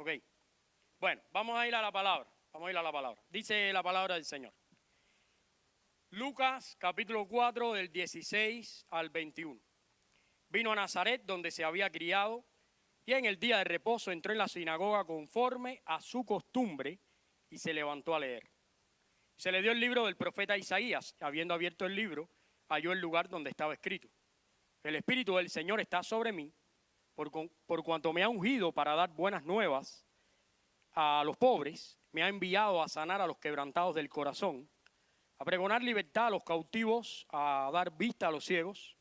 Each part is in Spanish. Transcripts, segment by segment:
Ok. Bueno, vamos a ir a la palabra. Vamos a ir a la palabra. Dice la palabra del Señor. Lucas capítulo 4 del 16 al 21. Vino a Nazaret donde se había criado y en el día de reposo entró en la sinagoga conforme a su costumbre y se levantó a leer. Se le dio el libro del profeta Isaías. Habiendo abierto el libro, halló el lugar donde estaba escrito: El Espíritu del Señor está sobre mí, por cuanto me ha ungido para dar buenas nuevas a los pobres, me ha enviado a sanar a los quebrantados del corazón, a pregonar libertad a los cautivos, a dar vista a los ciegos,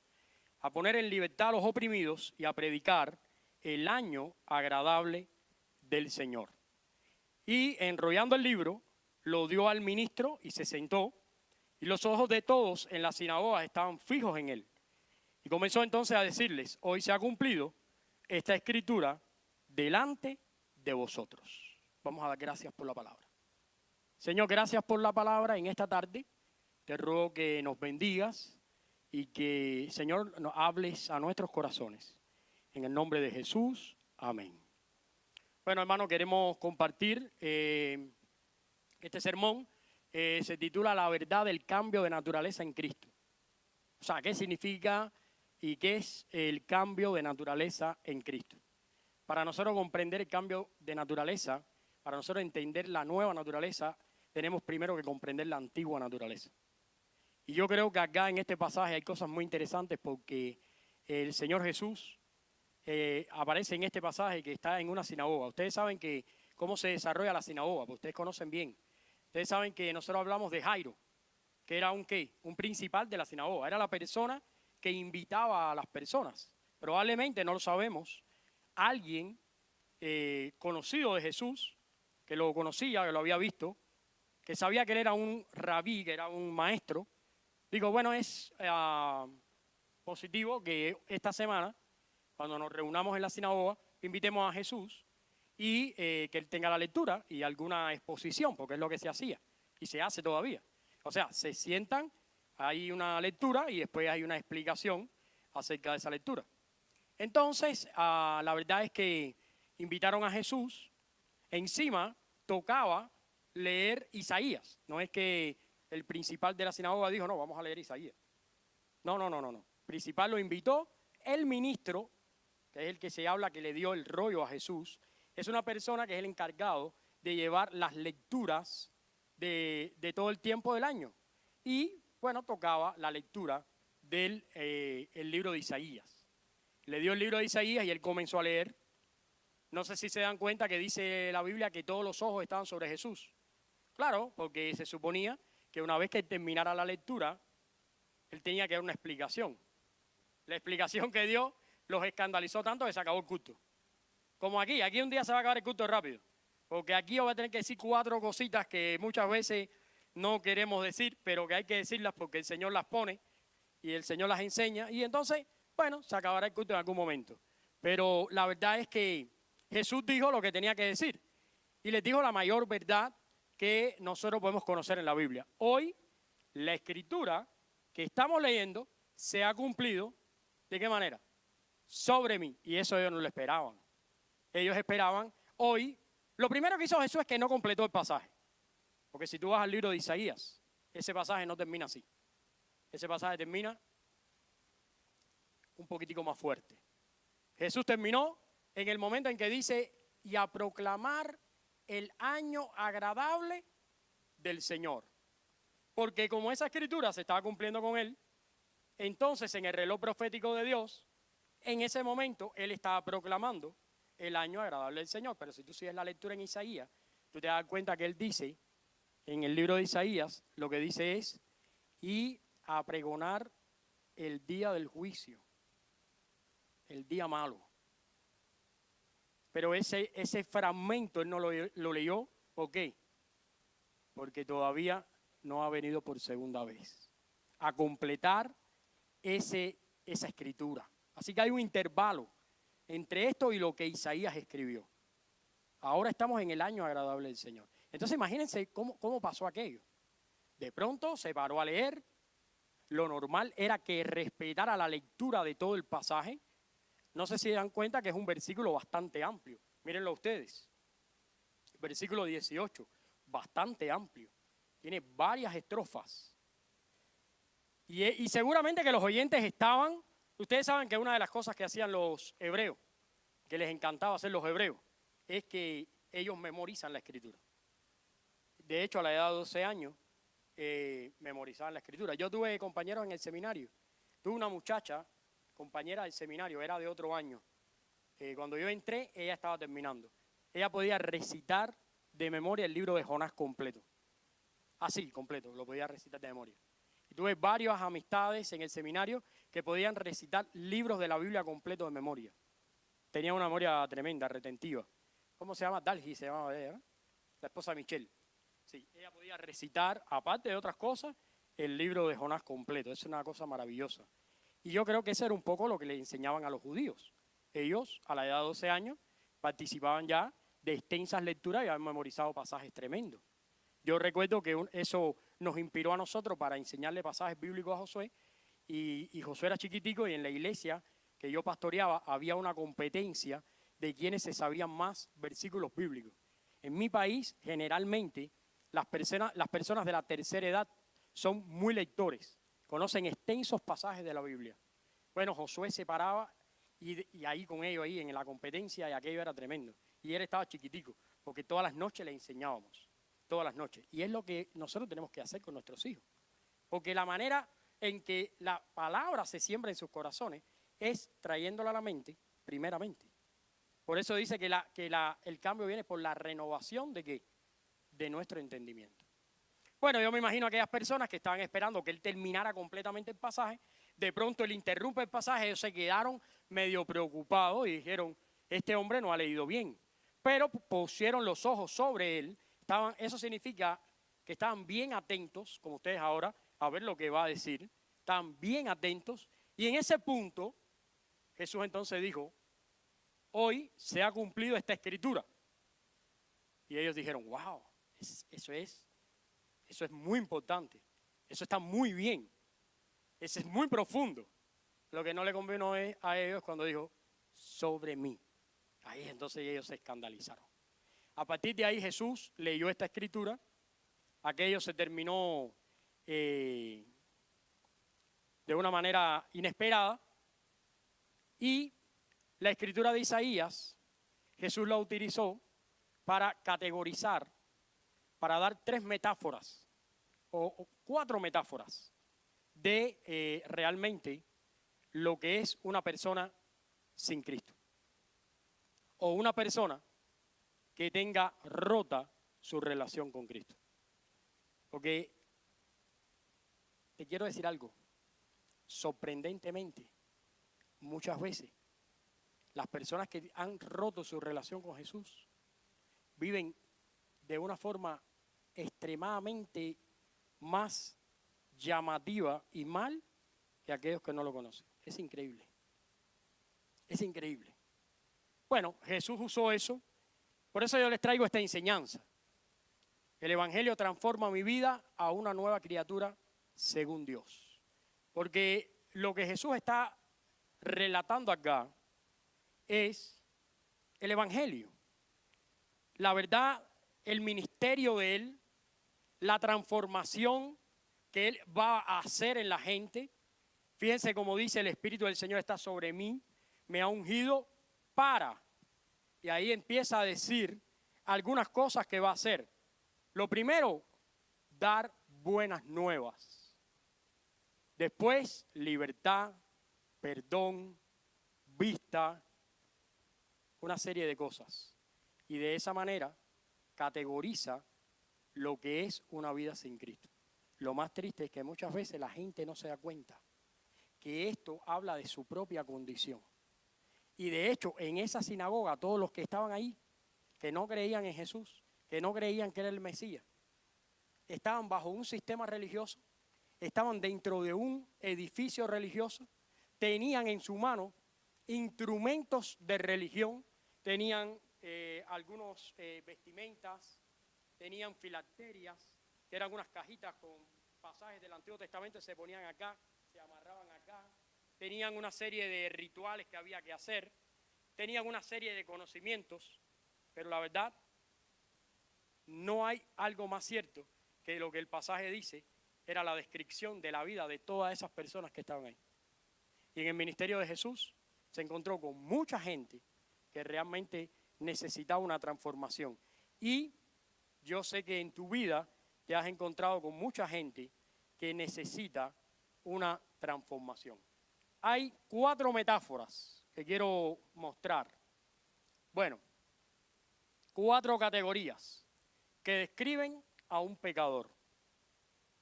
a poner en libertad a los oprimidos y a predicar el año agradable del Señor. Y enrollando el libro, lo dio al ministro y se sentó, y los ojos de todos en la sinagoga estaban fijos en él. Y comenzó entonces a decirles: hoy se ha cumplido esta escritura delante de vosotros. Vamos a dar gracias por la palabra. Señor, gracias por la palabra en esta tarde. Te ruego que nos bendigas y que, Señor, nos hables a nuestros corazones. En el nombre de Jesús, amén. Bueno, hermano, queremos compartir este sermón. Se titula La verdad del cambio de naturaleza en Cristo. O sea, ¿qué significa y qué es el cambio de naturaleza en Cristo? Para nosotros comprender el cambio de naturaleza, para nosotros entender la nueva naturaleza, tenemos primero que comprender la antigua naturaleza. Y yo creo que acá en este pasaje hay cosas muy interesantes porque el Señor Jesús aparece en este pasaje que está en una sinagoga. Ustedes saben que cómo se desarrolla la sinagoga, porque ustedes conocen bien. Ustedes saben que nosotros hablamos de Jairo, que era un principal de la sinagoga. Era la persona que invitaba a las personas. Probablemente, no lo sabemos, alguien conocido de Jesús, que lo conocía, que lo había visto, que sabía que él era un rabí, que era un maestro. Digo, bueno, es positivo que esta semana, cuando nos reunamos en la sinagoga, invitemos a Jesús y que él tenga la lectura y alguna exposición, porque es lo que se hacía y se hace todavía. O sea, se sientan, hay una lectura y después hay una explicación acerca de esa lectura. Entonces, la verdad es que invitaron a Jesús. Encima tocaba leer Isaías. No es que el principal de la sinagoga dijo: no, vamos a leer Isaías. No. El principal lo invitó. El ministro, que es el que se habla que le dio el rollo a Jesús, es una persona que es el encargado de llevar las lecturas de todo el tiempo del año. Y, bueno, tocaba la lectura del el libro de Isaías. Le dio el libro de Isaías y él comenzó a leer. No sé si se dan cuenta que dice la Biblia que todos los ojos estaban sobre Jesús. Claro, porque se suponía que una vez que terminara la lectura, él tenía que dar una explicación. La explicación que dio los escandalizó tanto que se acabó el culto. Como aquí un día se va a acabar el culto rápido. Porque aquí yo voy a tener que decir 4 cositas que muchas veces no queremos decir, pero que hay que decirlas porque el Señor las pone y el Señor las enseña. Y entonces, bueno, se acabará el culto en algún momento. Pero la verdad es que Jesús dijo lo que tenía que decir. Y les dijo la mayor verdad que nosotros podemos conocer en la Biblia. Hoy, la escritura que estamos leyendo se ha cumplido. ¿De qué manera? Sobre mí. Y eso ellos no lo esperaban. Ellos esperaban hoy. Lo primero que hizo Jesús es que no completó el pasaje. Porque si tú vas al libro de Isaías, ese pasaje no termina así. Ese pasaje termina un poquitico más fuerte. Jesús terminó en el momento en que dice: y a proclamar el año agradable del Señor. Porque como esa escritura se estaba cumpliendo con él, entonces en el reloj profético de Dios, en ese momento él estaba proclamando el año agradable del Señor. Pero si tú sigues la lectura en Isaías, tú te das cuenta que él dice, en el libro de Isaías, lo que dice es: y a pregonar el día del juicio, el día malo. Pero ese fragmento él no lo leyó. ¿Por qué? Porque todavía no ha venido por segunda vez a completar esa escritura. Así que hay un intervalo entre esto y lo que Isaías escribió. Ahora estamos en el año agradable del Señor. Entonces imagínense cómo pasó aquello. De pronto se paró a leer. Lo normal era que respetara la lectura de todo el pasaje. No sé si se dan cuenta que es un versículo bastante amplio. Mírenlo ustedes. versículo 18, bastante amplio. Tiene varias estrofas. Y seguramente que los oyentes estaban, ustedes saben que una de las cosas que hacían los hebreos, que les encantaba hacer los hebreos, es que ellos memorizan la escritura. De hecho, a la edad de 12 años, memorizaban la escritura. Yo tuve compañeros en el seminario. Tuve una muchacha, compañera del seminario, era de otro año. Cuando yo entré, ella estaba terminando. Ella podía recitar de memoria el libro de Jonás completo. Así, completo, lo podía recitar de memoria. Y tuve varias amistades en el seminario que podían recitar libros de la Biblia completo de memoria. Tenía una memoria tremenda, retentiva. ¿Cómo se llama? Dalgi se llamaba ella, ¿no? La esposa de Michelle. Sí, ella podía recitar, aparte de otras cosas, el libro de Jonás completo. Es una cosa maravillosa. Y yo creo que eso era un poco lo que le enseñaban a los judíos. Ellos, a la edad de 12 años, participaban ya de extensas lecturas y habían memorizado pasajes tremendos. Yo recuerdo que eso nos inspiró a nosotros para enseñarle pasajes bíblicos a Josué. Y Josué era chiquitico y en la iglesia que yo pastoreaba había una competencia de quienes se sabían más versículos bíblicos. En mi país, generalmente, las personas de la tercera edad son muy lectores, conocen extensos pasajes de la Biblia. Bueno, Josué se paraba y ahí con ellos, ahí en la competencia, y aquello era tremendo. Y él estaba chiquitico, porque todas las noches le enseñábamos, todas las noches. Y es lo que nosotros tenemos que hacer con nuestros hijos. Porque la manera en que la palabra se siembra en sus corazones es trayéndola a la mente, primeramente. Por eso dice que el cambio viene por la renovación ¿de qué? De nuestro entendimiento. Bueno, yo me imagino a aquellas personas que estaban esperando que él terminara completamente el pasaje, de pronto él interrumpe el pasaje, ellos se quedaron medio preocupados y dijeron, este hombre no ha leído bien. Pero pusieron los ojos sobre él, eso significa que estaban bien atentos, como ustedes ahora, a ver lo que va a decir, estaban bien atentos, y en ese punto Jesús entonces dijo, hoy se ha cumplido esta escritura. Y ellos dijeron, wow, eso es muy importante, eso está muy bien, eso es muy profundo. Lo que no le convino a ellos cuando dijo, sobre mí. Ahí entonces ellos se escandalizaron. A partir de ahí Jesús leyó esta escritura, aquello se terminó de una manera inesperada, y la escritura de Isaías, Jesús la utilizó para categorizar, para dar 3 metáforas o 4 metáforas de realmente lo que es una persona sin Cristo. O una persona que tenga rota su relación con Cristo. Porque te quiero decir algo, sorprendentemente, muchas veces las personas que han roto su relación con Jesús viven de una forma extremadamente más llamativa y mal que aquellos que no lo conocen. Es increíble. Es increíble. Bueno, Jesús usó eso. Por eso yo les traigo esta enseñanza. El Evangelio transforma mi vida a una nueva criatura según Dios. Porque lo que Jesús está relatando acá es el Evangelio. La verdad, el ministerio de Él, la transformación que Él va a hacer en la gente. Fíjense cómo dice, el Espíritu del Señor está sobre mí, me ha ungido para. Y ahí empieza a decir algunas cosas que va a hacer. Lo primero, dar buenas nuevas. Después, libertad, perdón, vista, una serie de cosas. Y de esa manera categoriza lo que es una vida sin Cristo. Lo más triste es que muchas veces la gente no se da cuenta que esto habla de su propia condición. Y de hecho, en esa sinagoga, todos los que estaban ahí, que no creían en Jesús, que no creían que era el Mesías, estaban bajo un sistema religioso, estaban dentro de un edificio religioso, tenían en su mano instrumentos de religión, tenían algunos vestimentas, tenían filacterias, que eran unas cajitas con pasajes del Antiguo Testamento, se ponían acá, se amarraban acá, tenían una serie de rituales que había que hacer, tenían una serie de conocimientos, pero la verdad no hay algo más cierto que lo que el pasaje dice, era la descripción de la vida de todas esas personas que estaban ahí. Y en el ministerio de Jesús se encontró con mucha gente que realmente necesitaba una transformación. Y yo sé que en tu vida te has encontrado con mucha gente que necesita una transformación. Hay 4 metáforas que quiero mostrar. Bueno, 4 categorías que describen a un pecador.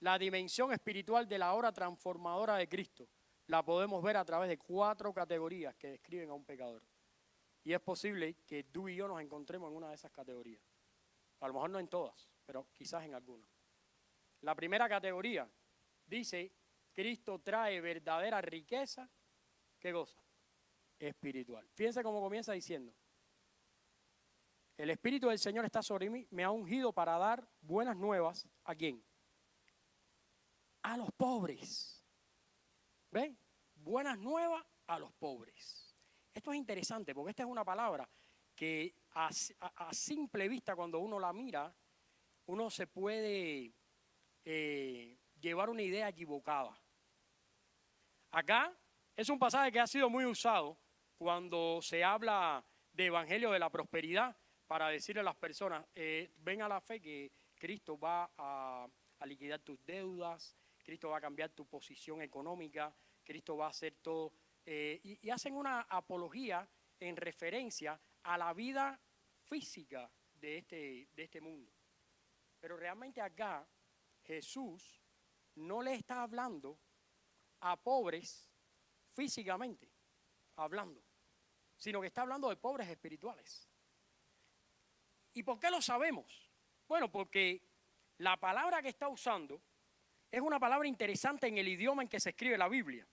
La dimensión espiritual de la obra transformadora de Cristo la podemos ver a través de 4 categorías que describen a un pecador. Y es posible que tú y yo nos encontremos en una de esas categorías. A lo mejor no en todas, pero quizás en algunas. La primera categoría dice, Cristo trae verdadera riqueza, ¿qué cosa? Espiritual. Fíjense cómo comienza diciendo, el Espíritu del Señor está sobre mí, me ha ungido para dar buenas nuevas, ¿a quién? A los pobres. ¿Ven? Buenas nuevas a los pobres. Esto es interesante porque esta es una palabra que a simple vista, cuando uno la mira, uno se puede llevar una idea equivocada. Acá es un pasaje que ha sido muy usado cuando se habla de evangelio de la prosperidad para decirle a las personas, ven a la fe que Cristo va a liquidar tus deudas, Cristo va a cambiar tu posición económica, Cristo va a hacer todo. Y hacen una apología en referencia a la vida física de este mundo. Pero realmente acá Jesús no le está hablando a pobres físicamente, hablando, sino que está hablando de pobres espirituales. ¿Y por qué lo sabemos? Bueno, porque la palabra que está usando es una palabra interesante en el idioma en que se escribe la Biblia.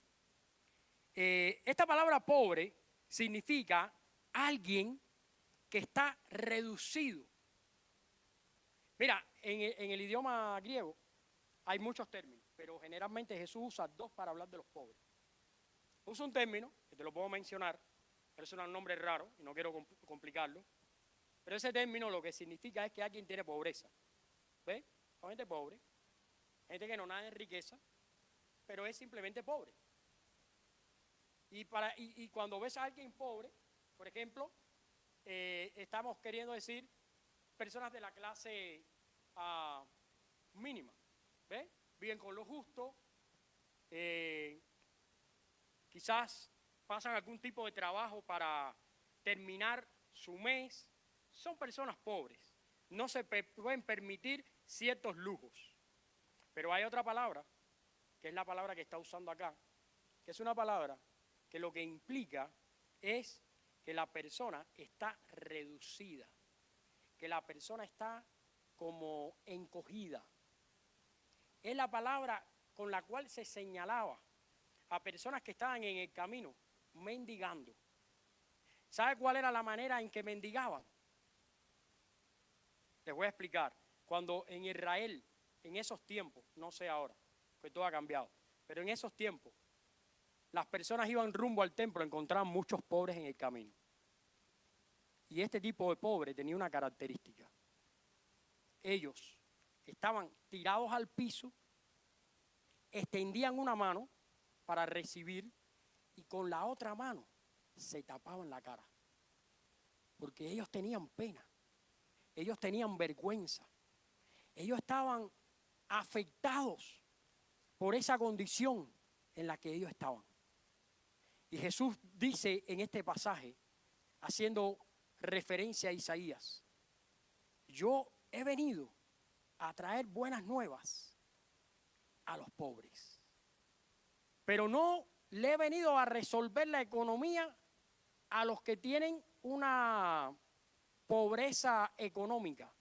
Esta palabra pobre significa alguien que está reducido. Mira, en el idioma griego hay muchos términos, pero generalmente Jesús usa 2 para hablar de los pobres. Usa un término, que te lo puedo mencionar, pero es un nombre raro y no quiero complicarlo. Pero ese término lo que significa es que alguien tiene pobreza. ¿Ves? Hay gente pobre, gente que no nada en riqueza, pero es simplemente pobre. Y cuando ves a alguien pobre, por ejemplo, estamos queriendo decir personas de la clase mínima. ¿Ves? Viven con lo justo, quizás pasan algún tipo de trabajo para terminar su mes. Son personas pobres, no se pueden permitir ciertos lujos. Pero hay otra palabra, que es la palabra que está usando acá, que es una palabra que lo que implica es que la persona está reducida, que la persona está como encogida. Es la palabra con la cual se señalaba a personas que estaban en el camino mendigando. ¿Sabe cuál era la manera en que mendigaban? Les voy a explicar. Cuando en Israel, en esos tiempos, no sé ahora, que todo ha cambiado, pero en esos tiempos, las personas iban rumbo al templo, encontraban muchos pobres en el camino. Y este tipo de pobre tenía una característica. Ellos estaban tirados al piso, extendían una mano para recibir y con la otra mano se tapaban la cara. Porque ellos tenían pena, ellos tenían vergüenza, ellos estaban afectados por esa condición en la que ellos estaban. Y Jesús dice en este pasaje, haciendo referencia a Isaías, yo he venido a traer buenas nuevas a los pobres, pero no le he venido a resolver la economía a los que tienen una pobreza económica,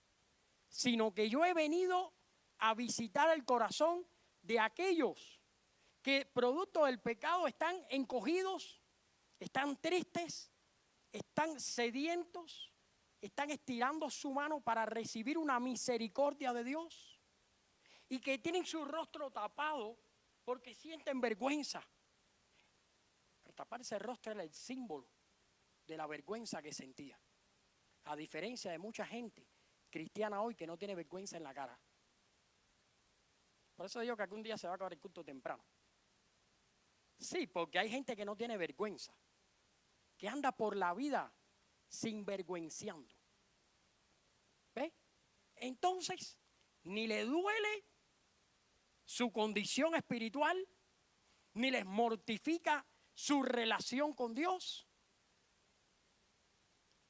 sino que yo he venido a visitar el corazón de aquellos que producto del pecado están encogidos, están tristes, están sedientos, están estirando su mano para recibir una misericordia de Dios y que tienen su rostro tapado porque sienten vergüenza. Pero taparse el rostro era el símbolo de la vergüenza que sentía. A diferencia de mucha gente cristiana hoy que no tiene vergüenza en la cara. Por eso digo que algún día se va a acabar el culto temprano. Sí, porque hay gente que no tiene vergüenza, que anda por la vida sinvergüenciando. ¿Ve? Entonces, ni le duele su condición espiritual, ni les mortifica su relación con Dios,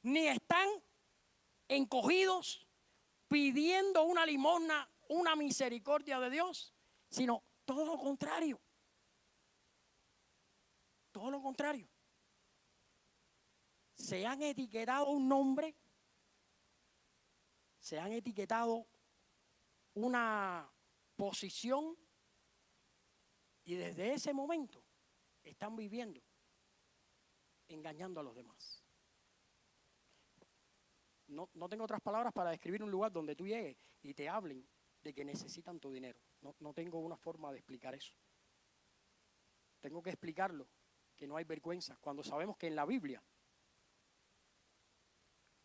ni están encogidos pidiendo una limosna, una misericordia de Dios, sino todo lo contrario. Todo lo contrario. Se han etiquetado un nombre, se han etiquetado una posición y desde ese momento están viviendo engañando a los demás. No tengo otras palabras para describir un lugar donde tú llegues y te hablen de que necesitan tu dinero. No tengo una forma de explicar eso. Tengo que explicarlo, que no hay vergüenza, cuando sabemos que en la Biblia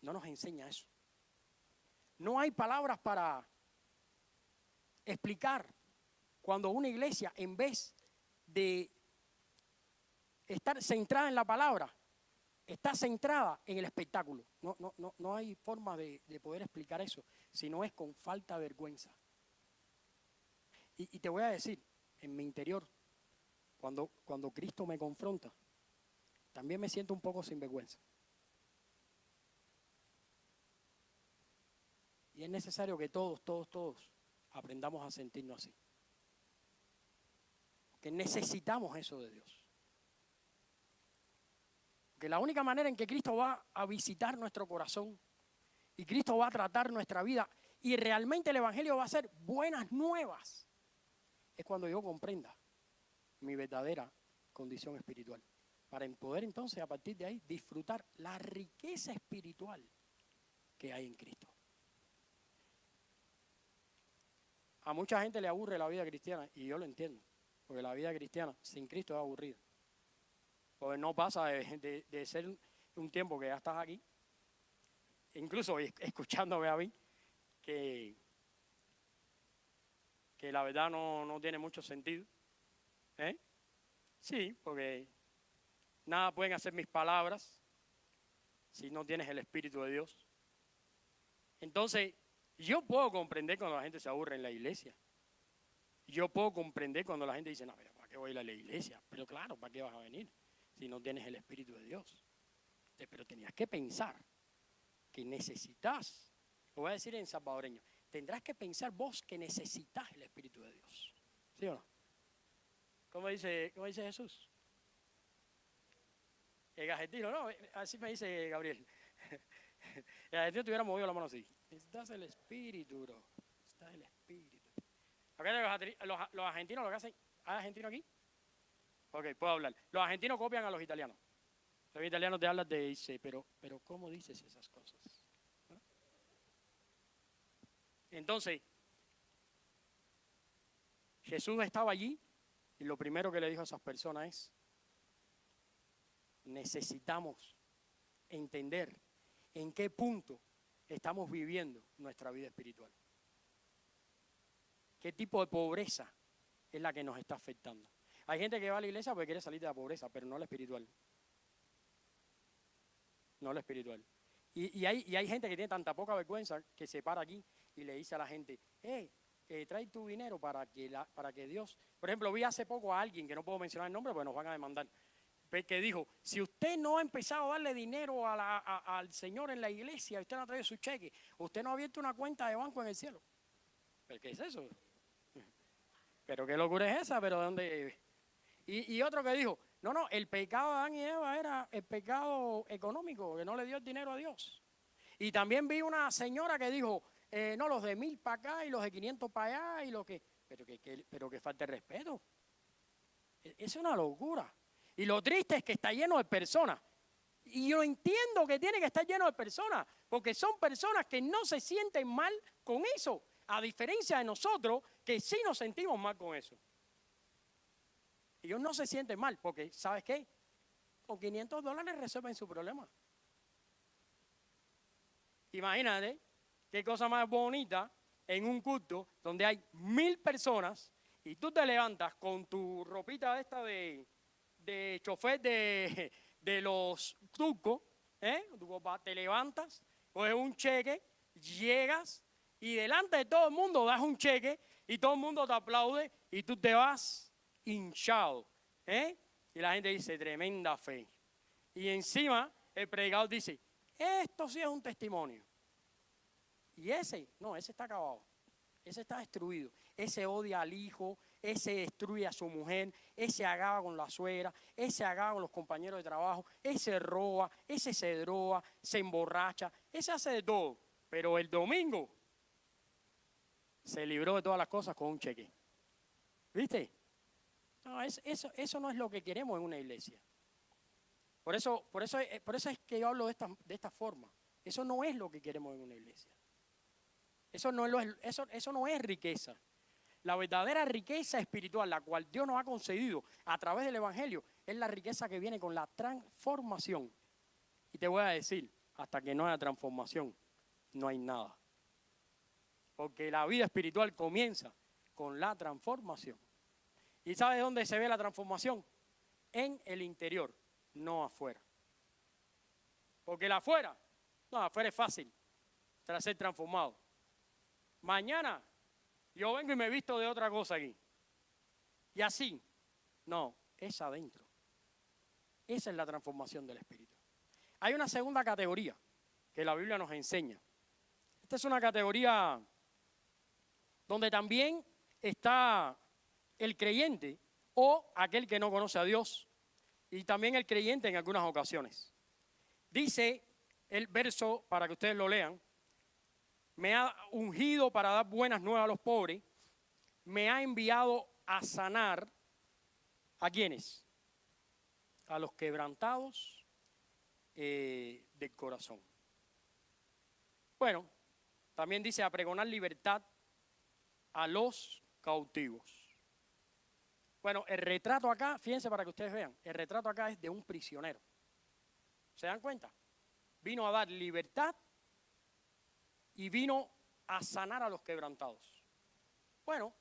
no nos enseña eso. No hay palabras para explicar cuando una iglesia, en vez de estar centrada en la palabra, está centrada en el espectáculo. No hay forma de poder explicar eso, si no es con falta de vergüenza. Y te voy a decir, en mi interior, cuando Cristo me confronta, también me siento un poco sin vergüenza. Y es necesario que todos aprendamos a sentirnos así. Que necesitamos eso de Dios. Que la única manera en que Cristo va a visitar nuestro corazón y Cristo va a tratar nuestra vida y realmente el Evangelio va a ser buenas nuevas es cuando yo comprenda mi verdadera condición espiritual, para poder entonces a partir de ahí disfrutar la riqueza espiritual que hay en Cristo. A mucha gente le aburre la vida cristiana y yo lo entiendo, porque la vida cristiana sin Cristo es aburrida. Porque no pasa de ser un tiempo que ya estás aquí, incluso escuchándome a mí, que la verdad no tiene mucho sentido. Sí, porque nada pueden hacer mis palabras si no tienes el Espíritu de Dios. Entonces, yo puedo comprender cuando la gente se aburre en la iglesia. Yo puedo comprender cuando la gente dice, no, ¿para qué voy a ir a la iglesia? Pero claro, ¿para qué vas a venir si no tienes el Espíritu de Dios? Pero tenías que pensar que necesitas, lo voy a decir en salvadoreño, tendrás que pensar vos que necesitas el Espíritu de Dios. ¿Sí o no? ¿Cómo dice Jesús? El argentino, no, así me dice Gabriel. El argentino te hubiera movido la mano así. Necesitas el Espíritu, bro. Necesitas el Espíritu. Los argentinos lo que hacen, ¿hay argentino aquí? Ok, puedo hablar. Los argentinos copian a los italianos. Los italianos te hablan de dice, pero ¿cómo dices esas cosas? ¿No? Entonces, Jesús estaba allí y lo primero que le dijo a esas personas es, necesitamos entender en qué punto estamos viviendo nuestra vida espiritual. ¿Qué tipo de pobreza es la que nos está afectando? Hay gente que va a la iglesia porque quiere salir de la pobreza, pero no la espiritual. No la espiritual. Y hay gente que tiene tanta poca vergüenza que se para aquí y le dice a la gente, trae tu dinero para que Dios... Por ejemplo, vi hace poco a alguien, que no puedo mencionar el nombre porque nos van a demandar, que dijo, si usted no ha empezado a darle dinero al Señor en la iglesia, usted no ha traído su cheque, usted no ha abierto una cuenta de banco en el cielo. ¿Pero qué es eso? ¿Pero qué locura es esa? ¿Pero de dónde...? Y otro que dijo, no, el pecado de Adán y Eva era el pecado económico, que no le dio el dinero a Dios. Y también vi una señora que dijo, no, los de 1000 para acá y los de 500 para allá y lo que... Pero que falta de respeto. Es una locura. Y lo triste es que está lleno de personas. Y yo entiendo que tiene que estar lleno de personas, porque son personas que no se sienten mal con eso, a diferencia de nosotros que sí nos sentimos mal con eso. Ellos no se sienten mal, porque ¿sabes qué? Con $500 resuelven su problema. Imagínate qué cosa más bonita en un culto donde hay 1000 personas y tú te levantas con tu ropita esta de chofer de los turcos, te levantas, coges un cheque, llegas y delante de todo el mundo das un cheque y todo el mundo te aplaude y tú te vas hinchado, y la gente dice, tremenda fe. Y encima el predicador dice, esto sí es un testimonio. Y ese está acabado, ese está destruido, ese odia al hijo, ese destruye a su mujer, ese agaba con la suegra, ese agaba con los compañeros de trabajo, ese roba, ese se droga, se emborracha, ese hace de todo. Pero el domingo se libró de todas las cosas con un cheque. ¿Viste? No, eso no es lo que queremos en una iglesia. Por eso es que yo hablo de esta forma. Eso no es lo que queremos en una iglesia. Eso no es riqueza. La verdadera riqueza espiritual, la cual Dios nos ha concedido a través del Evangelio, es la riqueza que viene con la transformación. Y te voy a decir, hasta que no haya transformación, no hay nada. Porque la vida espiritual comienza con la transformación. ¿Y sabes dónde se ve la transformación? En el interior, no afuera. Porque el afuera es fácil tras ser transformado. Mañana yo vengo y me visto de otra cosa aquí. Y así, no, es adentro. Esa es la transformación del espíritu. Hay una segunda categoría que la Biblia nos enseña. Esta es una categoría donde también está el creyente o aquel que no conoce a Dios y también el creyente en algunas ocasiones. Dice el verso, para que ustedes lo lean, me ha ungido para dar buenas nuevas a los pobres, me ha enviado a sanar, ¿a quiénes? A los quebrantados del corazón. Bueno, también dice a pregonar libertad a los cautivos. Bueno, el retrato acá, fíjense para que ustedes vean, el retrato acá es de un prisionero. ¿Se dan cuenta? Vino a dar libertad y vino a sanar a los quebrantados. Bueno,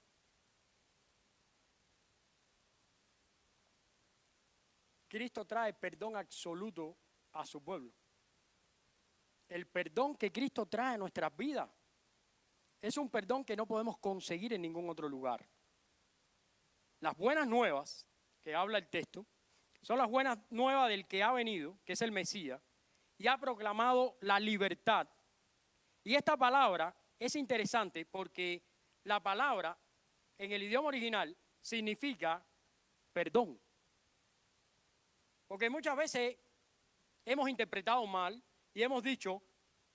Cristo trae perdón absoluto a su pueblo. El perdón que Cristo trae a nuestras vidas es un perdón que no podemos conseguir en ningún otro lugar. Las buenas nuevas que habla el texto son las buenas nuevas del que ha venido, que es el Mesías, y ha proclamado la libertad. Y esta palabra es interesante porque la palabra en el idioma original significa perdón. Porque muchas veces hemos interpretado mal y hemos dicho,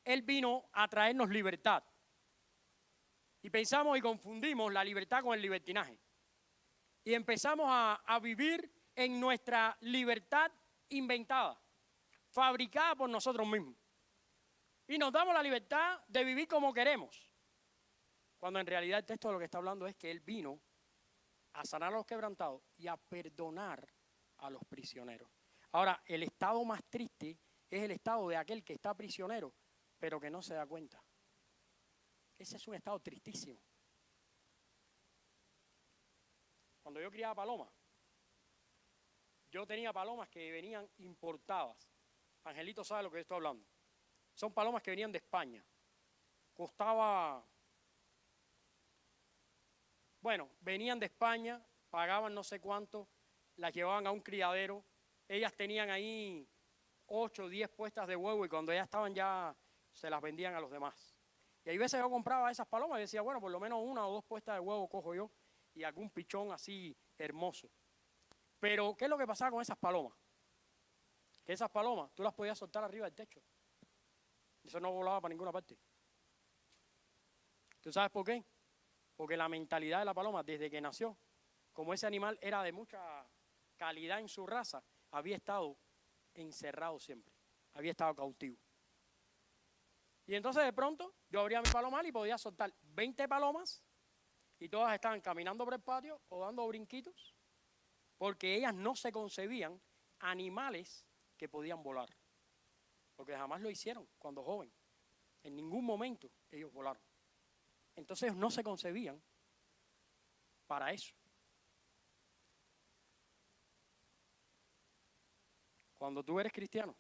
Él vino a traernos libertad. Y pensamos y confundimos la libertad con el libertinaje. Y empezamos a vivir en nuestra libertad inventada, fabricada por nosotros mismos. Y nos damos la libertad de vivir como queremos. Cuando en realidad el texto de lo que está hablando es que Él vino a sanar a los quebrantados y a perdonar a los prisioneros. Ahora, el estado más triste es el estado de aquel que está prisionero, pero que no se da cuenta. Ese es un estado tristísimo. Cuando yo criaba palomas, yo tenía palomas que venían importadas. Angelito sabe lo que estoy hablando. Son palomas que venían de España. Venían de España, pagaban no sé cuánto, las llevaban a un criadero. Ellas tenían ahí 8 o 10 puestas de huevo y cuando ya estaban ya se las vendían a los demás. Y hay veces yo compraba esas palomas y decía, bueno, por lo menos 1 o 2 puestas de huevo cojo yo y algún pichón así hermoso. Pero, ¿qué es lo que pasaba con esas palomas? Que esas palomas tú las podías soltar arriba del techo. Eso no volaba para ninguna parte. ¿Tú sabes por qué? Porque la mentalidad de la paloma desde que nació, como ese animal era de mucha calidad en su raza, había estado encerrado siempre, había estado cautivo. Y entonces de pronto yo abría mi palomar y podía soltar 20 palomas y todas estaban caminando por el patio o dando brinquitos porque ellas no se concebían animales que podían volar, porque jamás lo hicieron cuando joven. En ningún momento ellos volaron. Entonces ellos no se concebían para eso. Cuando tú eres cristiano,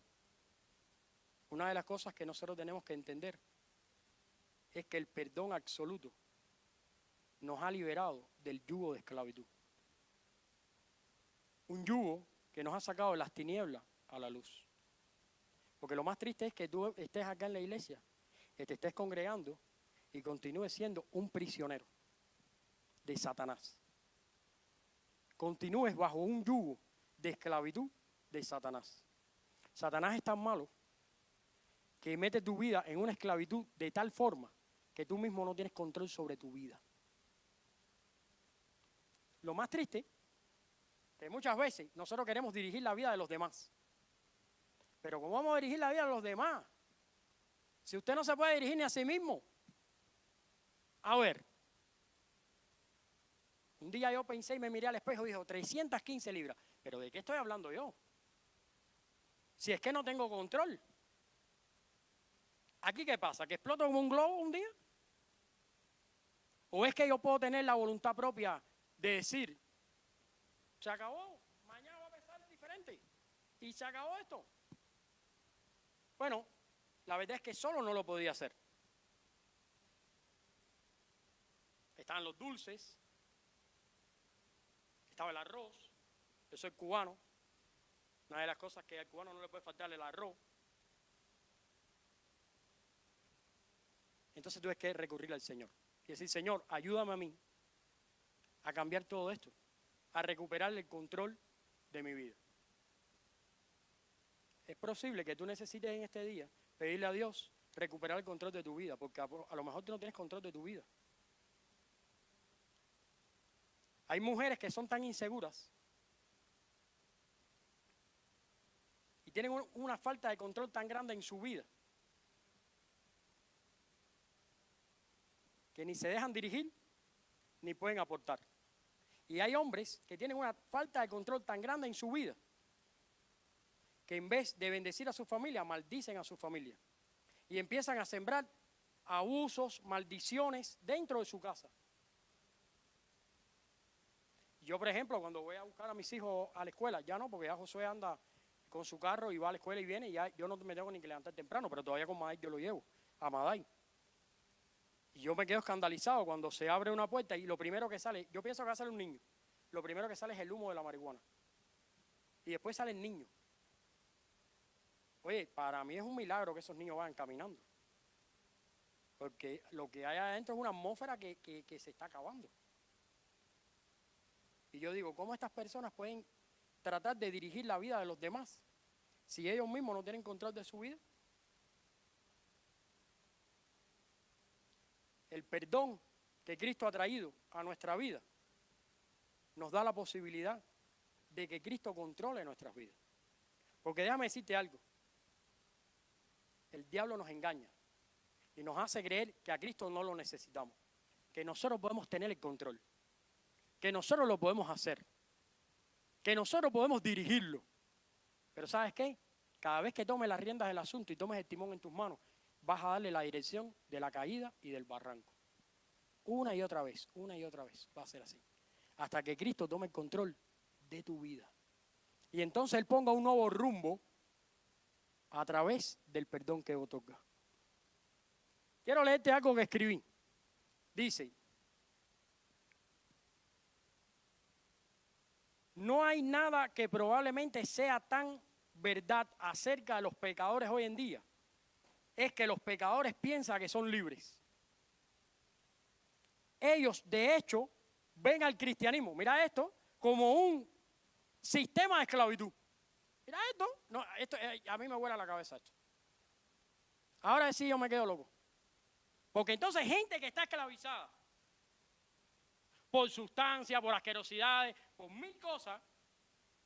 una de las cosas que nosotros tenemos que entender es que el perdón absoluto nos ha liberado del yugo de esclavitud. Un yugo que nos ha sacado de las tinieblas a la luz. Porque lo más triste es que tú estés acá en la iglesia, que te estés congregando y continúes siendo un prisionero de Satanás. Continúes bajo un yugo de esclavitud de Satanás. Satanás es tan malo que mete tu vida en una esclavitud de tal forma que tú mismo no tienes control sobre tu vida. Lo más triste, que muchas veces nosotros queremos dirigir la vida de los demás. Pero ¿cómo vamos a dirigir la vida de los demás? Si usted no se puede dirigir ni a sí mismo. A ver, un día yo pensé y me miré al espejo y dije, 315 libras. ¿Pero de qué estoy hablando yo? Si es que no tengo control. ¿Aquí qué pasa? ¿Que exploto como un globo un día? ¿O es que yo puedo tener la voluntad propia de decir, se acabó, mañana va a pensar diferente y se acabó esto? Bueno, la verdad es que solo no lo podía hacer. Estaban los dulces, estaba el arroz. Yo soy cubano. Una de las cosas que al cubano no le puede faltar es el arroz. Entonces tuve que recurrir al Señor y decir, Señor, ayúdame a mí a cambiar todo esto, a recuperar el control de mi vida. Es posible que tú necesites en este día pedirle a Dios recuperar el control de tu vida, porque a lo mejor tú no tienes control de tu vida. Hay mujeres que son tan inseguras y tienen una falta de control tan grande en su vida que ni se dejan dirigir ni pueden aportar. Y hay hombres que tienen una falta de control tan grande en su vida que en vez de bendecir a su familia, maldicen a su familia. Y empiezan a sembrar abusos, maldiciones dentro de su casa. Yo, por ejemplo, cuando voy a buscar a mis hijos a la escuela, ya no, porque ya Josué anda con su carro y va a la escuela y viene, y ya yo no me tengo ni que levantar temprano, pero todavía con Maday yo lo llevo, a Maday. Y yo me quedo escandalizado cuando se abre una puerta y lo primero que sale, yo pienso que va a salir un niño, lo primero que sale es el humo de la marihuana. Y después sale el niño. Oye, para mí es un milagro que esos niños vayan caminando. Porque lo que hay adentro es una atmósfera que se está acabando. Y yo digo, ¿cómo estas personas pueden tratar de dirigir la vida de los demás si ellos mismos no tienen control de su vida? El perdón que Cristo ha traído a nuestra vida nos da la posibilidad de que Cristo controle nuestras vidas. Porque déjame decirte algo. El diablo nos engaña y nos hace creer que a Cristo no lo necesitamos, que nosotros podemos tener el control, que nosotros lo podemos hacer, que nosotros podemos dirigirlo. Pero ¿sabes qué? Cada vez que tomes las riendas del asunto y tomes el timón en tus manos, vas a darle la dirección de la caída y del barranco. Una y otra vez va a ser así. Hasta que Cristo tome el control de tu vida. Y entonces Él ponga un nuevo rumbo a través del perdón que otorga. Quiero leerte algo que escribí. Dice, no hay nada que probablemente sea tan verdad acerca de los pecadores hoy en día. Es que los pecadores piensan que son libres. Ellos, de hecho, ven al cristianismo, mira esto, como un sistema de esclavitud. Mira esto, no, esto a mí me vuela la cabeza esto. Ahora sí yo me quedo loco. Porque entonces gente que está esclavizada por sustancias, por asquerosidades, por mil cosas,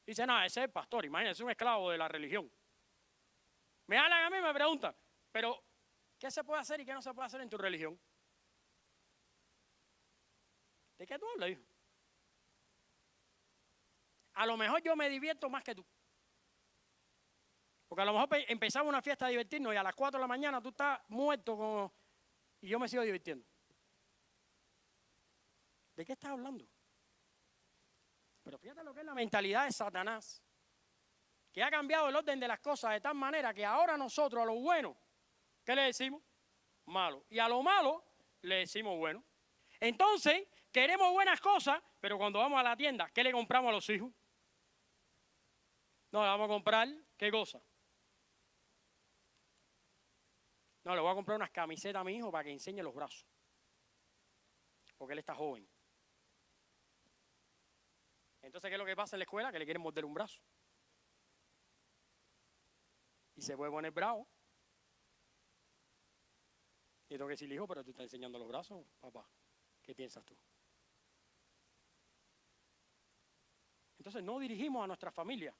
dice, no, ese es el pastor, imagínense, es un esclavo de la religión. Me hablan a mí y me preguntan, pero ¿qué se puede hacer y qué no se puede hacer en tu religión? ¿De qué tú hablas, hijo? A lo mejor yo me divierto más que tú. Porque a lo mejor empezamos una fiesta a divertirnos y a las 4 de la mañana tú estás muerto y yo me sigo divirtiendo. ¿De qué estás hablando? Pero fíjate lo que es la mentalidad de Satanás, que ha cambiado el orden de las cosas de tal manera que ahora nosotros a lo bueno, ¿qué le decimos? Malo. Y a lo malo le decimos bueno. Entonces, queremos buenas cosas, pero cuando vamos a la tienda, ¿qué le compramos a los hijos? No, le vamos a comprar, ¿qué cosa? No, le voy a comprar unas camisetas a mi hijo para que enseñe los brazos. Porque él está joven. Entonces, ¿qué es lo que pasa en la escuela? Que le quieren morder un brazo. Y se puede poner bravo. Y tengo que decirle, hijo, pero tú estás enseñando los brazos, papá. ¿Qué piensas tú? Entonces, no dirigimos a nuestra familia.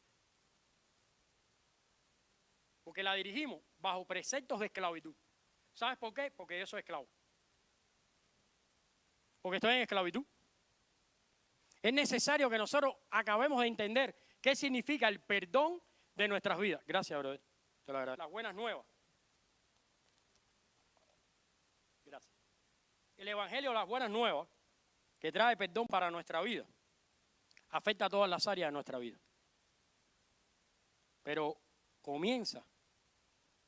Porque la dirigimos bajo preceptos de esclavitud. ¿Sabes por qué? Porque yo soy esclavo. Porque estoy en esclavitud. Es necesario que nosotros acabemos de entender qué significa el perdón de nuestras vidas. Gracias, brother. Te lo agradezco. Las buenas nuevas. Gracias. El Evangelio, las buenas nuevas, que trae perdón para nuestra vida, afecta a todas las áreas de nuestra vida. Pero comienza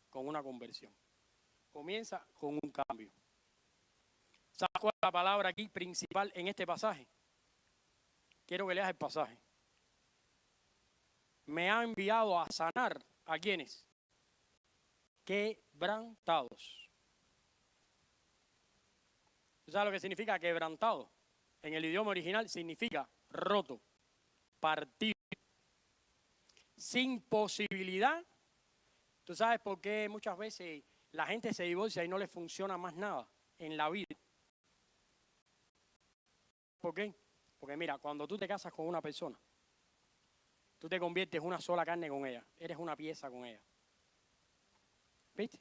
con una conversión. Comienza con un cambio. ¿Sabes cuál es la palabra aquí principal en este pasaje? Quiero que leas el pasaje. Me ha enviado a sanar a quienes quebrantados. ¿Tú sabes lo que significa quebrantado? En el idioma original significa roto, partido, sin posibilidad. ¿Tú sabes por qué muchas veces la gente se divorcia y no le funciona más nada en la vida? ¿Por qué? Porque mira, cuando tú te casas con una persona, tú te conviertes en una sola carne con ella. Eres una pieza con ella. ¿Viste?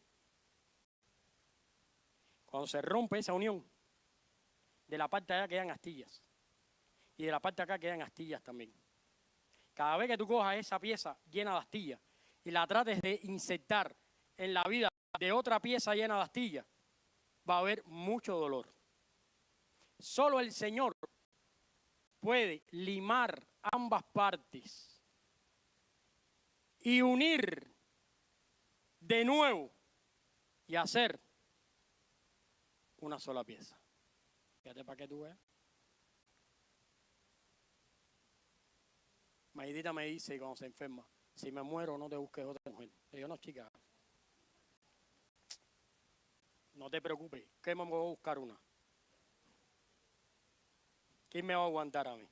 Cuando se rompe esa unión, de la parte de allá quedan astillas. Y de la parte de acá quedan astillas también. Cada vez que tú cojas esa pieza llena de astillas y la trates de insertar en la vida de otra pieza llena de astillas, va a haber mucho dolor. Solo el Señor puede limar ambas partes y unir de nuevo y hacer una sola pieza. Fíjate para que tú veas. Maidita me dice cuando se enferma, si me muero no te busques otra mujer. Le digo, no, chica, no te preocupes, que me voy a buscar una. ¿Quién me va a aguantar a mí?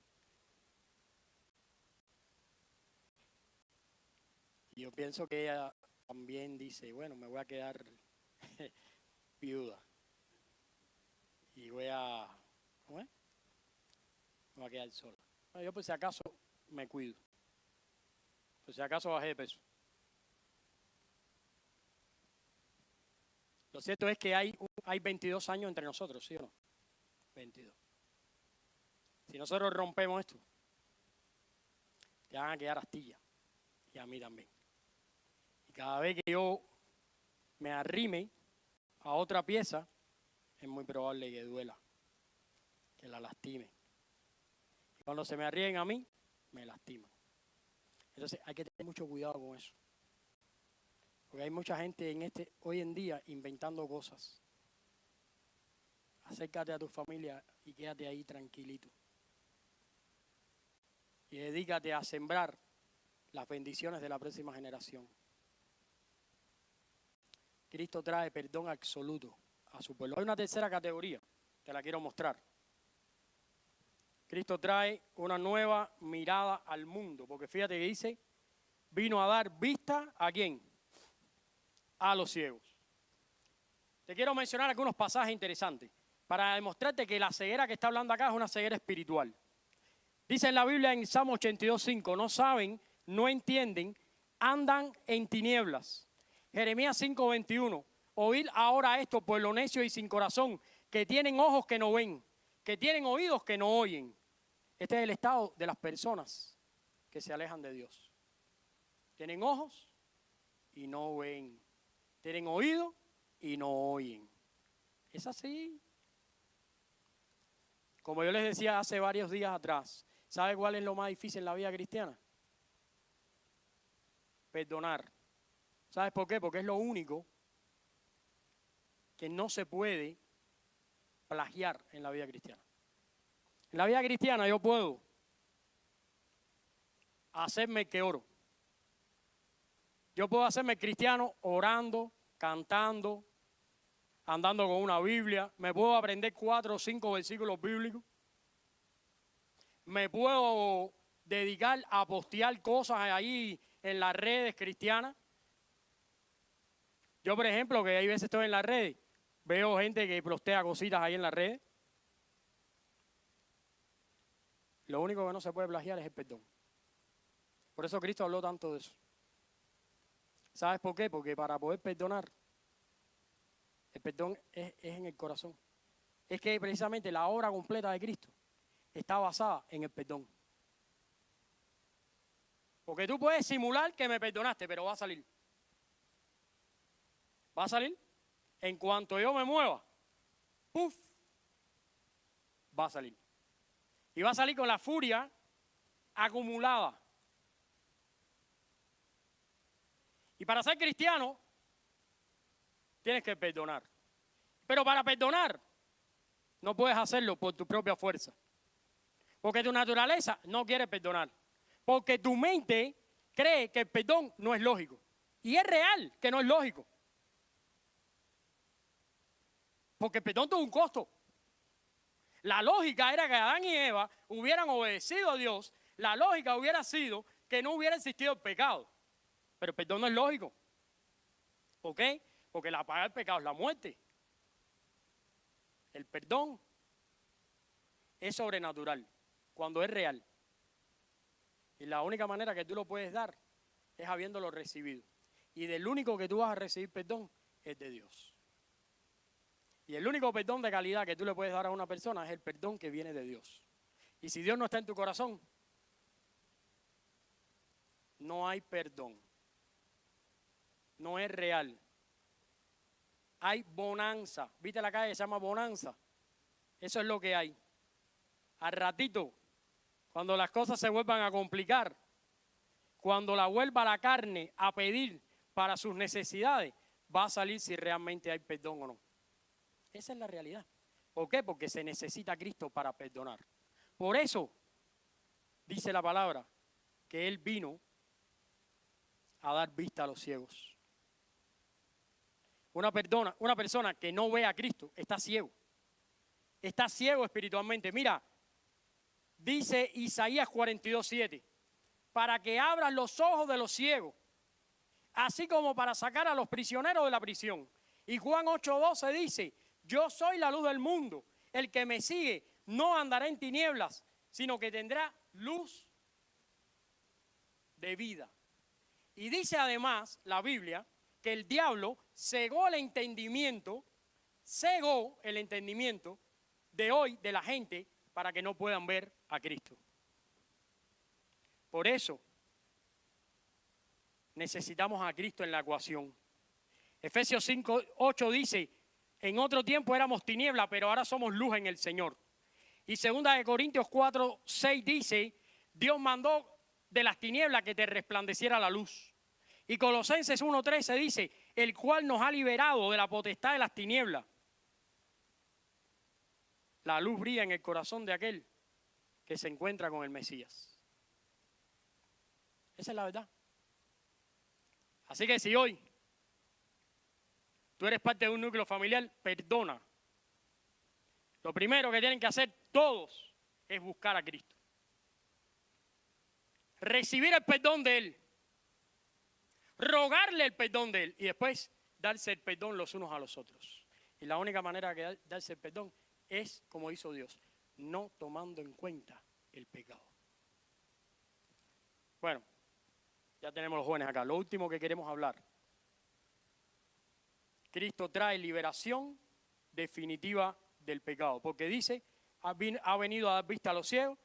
Y yo pienso que ella también dice, bueno, me voy a quedar viuda. Y voy a, ¿cómo es? Me voy a quedar sola. Bueno, yo por si acaso me cuido. Por si acaso bajé de peso. Lo cierto es que hay 22 años entre nosotros, ¿sí o no? 22. Si nosotros rompemos esto, te van a quedar astillas. Y a mí también. Y cada vez que yo me arrime a otra pieza, es muy probable que duela, que la lastime. Y cuando se me arríen a mí, me lastiman. Entonces hay que tener mucho cuidado con eso. Porque hay mucha gente hoy en día inventando cosas. Acércate a tu familia y quédate ahí tranquilito. Y dedícate a sembrar las bendiciones de la próxima generación. Cristo trae perdón absoluto a su pueblo. Hay una tercera categoría, te la quiero mostrar. Cristo trae una nueva mirada al mundo, porque fíjate que dice, vino a dar vista ¿a quién? A los ciegos. Te quiero mencionar algunos pasajes interesantes para demostrarte que la ceguera que está hablando acá es una ceguera espiritual. Dice en la Biblia en Salmo 82:5, no saben, no entienden, andan en tinieblas. Jeremías 5:21, oíd ahora esto, pueblo necio y sin corazón, que tienen ojos que no ven, que tienen oídos que no oyen. Este es el estado de las personas que se alejan de Dios. Tienen ojos, y no ven. Tienen oído y no oyen. Es así. Como yo les decía hace varios días atrás, ¿sabe cuál es lo más difícil en la vida cristiana? Perdonar. ¿Sabes por qué? Porque es lo único que no se puede plagiar en la vida cristiana. En la vida cristiana yo puedo hacerme el que oro. Yo puedo hacerme cristiano orando, cantando, andando con una Biblia. Me puedo aprender 4 o 5 versículos bíblicos. Me puedo dedicar a postear cosas ahí en las redes cristianas. Yo, por ejemplo, que hay veces estoy en las redes, veo gente que postea cositas ahí en las redes. Lo único que no se puede plagiar es el perdón. Por eso Cristo habló tanto de eso. ¿Sabes por qué? Porque para poder perdonar, el perdón es en el corazón. Es que precisamente la obra completa de Cristo está basada en el perdón. Porque tú puedes simular que me perdonaste, pero va a salir. Va a salir. En cuanto yo me mueva, ¡puf! Va a salir. Y va a salir con la furia acumulada. Y para ser cristiano, tienes que perdonar. Pero para perdonar, no puedes hacerlo por tu propia fuerza. Porque tu naturaleza no quiere perdonar. Porque tu mente cree que el perdón no es lógico. Y es real que no es lógico. Porque el perdón tuvo un costo. La lógica era que Adán y Eva hubieran obedecido a Dios. La lógica hubiera sido que no hubiera existido el pecado. Pero el perdón no es lógico. ¿Por qué? Porque la paga del pecado es la muerte. El perdón es sobrenatural cuando es real. Y la única manera que tú lo puedes dar es habiéndolo recibido. Y del único que tú vas a recibir perdón es de Dios. Y el único perdón de calidad que tú le puedes dar a una persona es el perdón que viene de Dios. Y si Dios no está en tu corazón, no hay perdón. No es real. Hay bonanza. ¿Viste la calle? Se llama bonanza. Eso es lo que hay. Al ratito, cuando las cosas se vuelvan a complicar, cuando la vuelva la carne a pedir para sus necesidades, va a salir si realmente hay perdón o no. Esa es la realidad. ¿Por qué? Porque se necesita a Cristo para perdonar. Por eso, dice la palabra, que Él vino a dar vista a los ciegos. Una persona que no ve a Cristo está ciego. Está ciego espiritualmente. Mira, dice Isaías 42:7, para que abran los ojos de los ciegos, así como para sacar a los prisioneros de la prisión. Y Juan 8:12 dice, yo soy la luz del mundo, el que me sigue no andará en tinieblas, sino que tendrá luz de vida. Y dice además la Biblia que el diablo cegó el entendimiento de hoy de la gente para que no puedan ver a Cristo. Por eso necesitamos a Cristo en la ecuación. Efesios 5:8 dice, en otro tiempo éramos tinieblas, pero ahora somos luz en el Señor. Y 2 Corintios 4:6 dice, Dios mandó de las tinieblas que te resplandeciera la luz. Y Colosenses 1:13 dice, el cual nos ha liberado de la potestad de las tinieblas. La luz brilla en el corazón de aquel que se encuentra con el Mesías. Esa es la verdad. Así que si hoy tú eres parte de un núcleo familiar, perdona. Lo primero que tienen que hacer todos es buscar a Cristo. Recibir el perdón de Él. Rogarle el perdón de Él. Y después darse el perdón los unos a los otros. Y la única manera de darse el perdón es como hizo Dios. No tomando en cuenta el pecado. Bueno, ya tenemos los jóvenes acá. Lo último que queremos hablar. Cristo trae liberación definitiva del pecado. Porque dice, ha venido a dar vista a los ciegos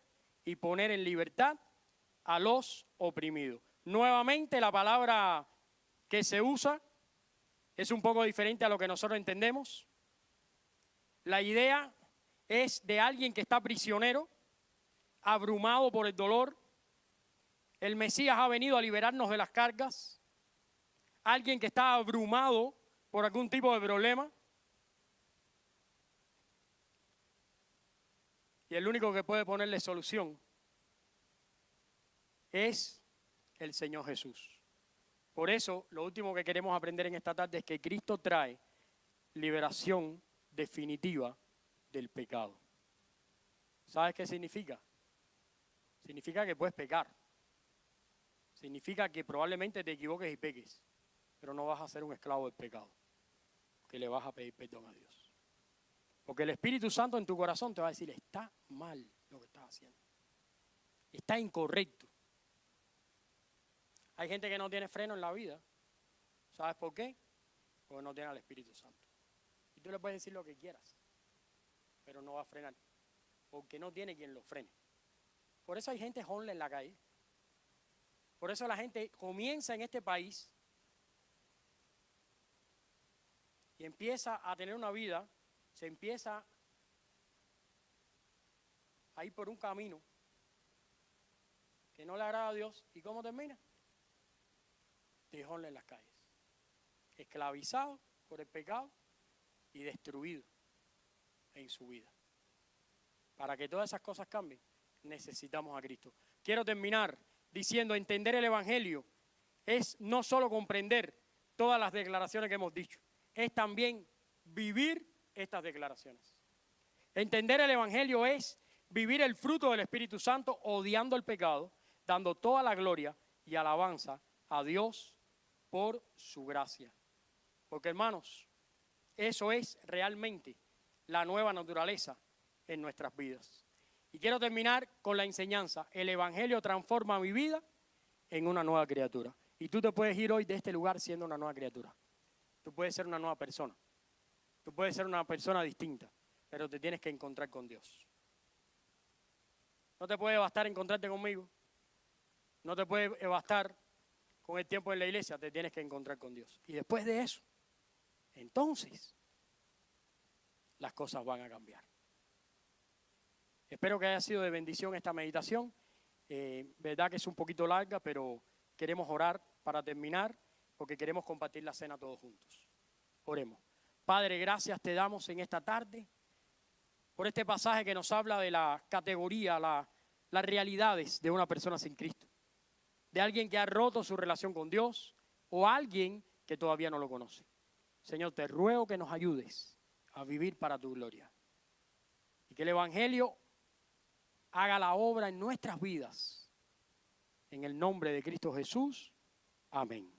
y poner en libertad a los oprimidos. Nuevamente la palabra que se usa es un poco diferente a lo que nosotros entendemos. La idea es de alguien que está prisionero, abrumado por el dolor. El Mesías ha venido a liberarnos de las cargas. Alguien que está abrumado por algún tipo de problema. Y el único que puede ponerle solución es el Señor Jesús. Por eso, lo último que queremos aprender en esta tarde es que Cristo trae liberación definitiva del pecado. ¿Sabes qué significa? Significa que puedes pecar. Significa que probablemente te equivoques y peques, pero no vas a ser un esclavo del pecado, que le vas a pedir perdón a Dios. Porque el Espíritu Santo en tu corazón te va a decir, está mal lo que estás haciendo. Está incorrecto. Hay gente que no tiene freno en la vida. ¿Sabes por qué? Porque no tiene al Espíritu Santo. Y tú le puedes decir lo que quieras, pero no va a frenar, porque no tiene quien lo frene. Por eso hay gente joven en la calle. Por eso la gente comienza en este país y empieza a tener una vida, se empieza a ir por un camino que no le agrada a Dios. ¿Y cómo termina? Tejón en las calles, esclavizado por el pecado y destruido en su vida. Para que todas esas cosas cambien, necesitamos a Cristo. Quiero terminar diciendo, entender el Evangelio es no solo comprender todas las declaraciones que hemos dicho, es también vivir estas declaraciones. Entender el Evangelio es vivir el fruto del Espíritu Santo odiando el pecado, dando toda la gloria y alabanza a Dios por su gracia. Porque, hermanos, eso es realmente la nueva naturaleza en nuestras vidas. Y quiero terminar con la enseñanza. El Evangelio transforma mi vida en una nueva criatura. Y tú te puedes ir hoy de este lugar siendo una nueva criatura. Tú puedes ser una nueva persona. Tú puedes ser una persona distinta, pero te tienes que encontrar con Dios. No te puede bastar encontrarte conmigo. No te puede bastar con el tiempo en la iglesia. Te tienes que encontrar con Dios. Y después de eso, entonces, las cosas van a cambiar. Espero que haya sido de bendición esta meditación. Verdad que es un poquito larga, pero queremos orar para terminar, porque queremos compartir la cena todos juntos. Oremos. Padre, gracias te damos en esta tarde por este pasaje que nos habla de la categoría, las realidades de una persona sin Cristo. De alguien que ha roto su relación con Dios o alguien que todavía no lo conoce. Señor, te ruego que nos ayudes a vivir para tu gloria. Y que el Evangelio haga la obra en nuestras vidas. En el nombre de Cristo Jesús. Amén.